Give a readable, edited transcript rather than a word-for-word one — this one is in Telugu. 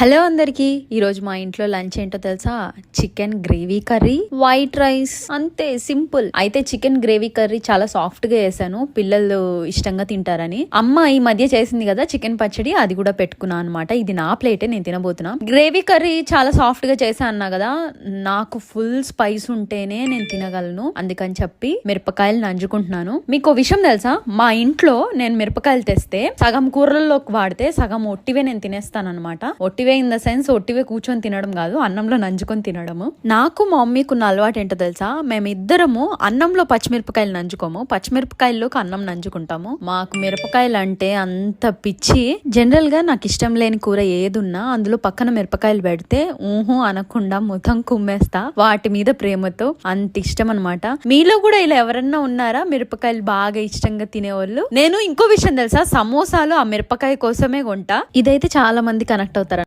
హలో అందరికి ఈరోజు మా ఇంట్లో లంచ్ ఏంటో తెలుసా? Chicken gravy curry, white rice, అంతే సింపుల్. అయితే చికెన్ గ్రేవీ కర్రీ చాలా సాఫ్ట్ గా చేశాను, పిల్లలు ఇష్టంగా తింటారని. అమ్మ ఈ మధ్య చేసింది కదా చికెన్ పచ్చడి, అది కూడా పెట్టుకున్నా అనమాట. ఇది నా ప్లేటే, నేను తినబోతున్నా. గ్రేవీ కర్రీ చాలా సాఫ్ట్ గా చేసా అన్నా కదా, నాకు ఫుల్ స్పైస్ ఉంటేనే నేను తినగలను, అందుకని చెప్పి మిరపకాయలు నంజుకుంటున్నాను. మీకు విషయం తెలుసా, మా ఇంట్లో నేను మిరపకాయలు తెస్తే సగం కూరల్లోకి వాడితే సగం ఒట్టివే నేను తినేస్తాను అనమాట. ఒట్టివే ఇన్ ద సెన్స్ ఒట్టివే కూర్చొని తినడం కాదు, అన్నంలో నంజుకొని తినడము. నాకు మా మమ్మీకున్న అలవాటు ఏంటో తెలుసా, మేమిద్దరము అన్నంలో పచ్చిమిరపకాయలు నంజుకోము, పచ్చిమిరపకాయల్లోకి అన్నం నంజుకుంటాము. మాకు మిరపకాయలు అంటే అంత పిచ్చి. జనరల్ గా నాకు ఇష్టం లేని కూర ఏదున్నా అందులో పక్కన మిరపకాయలు పెడితే ఊహు అనకుండా మొత్తం కుమ్మేస్తా, వాటి మీద ప్రేమతో. అంత ఇష్టం అనమాట. మీలో కూడా ఇలా ఎవరన్నా ఉన్నారా మిరపకాయలు బాగా ఇష్టంగా తినేవాళ్ళు? నేను ఇంకో విషయం తెలుసా, సమోసాలు ఆ మిరపకాయ కోసమే కొంటా. ఇదైతే చాలా మంది కనెక్ట్ అవుతారు.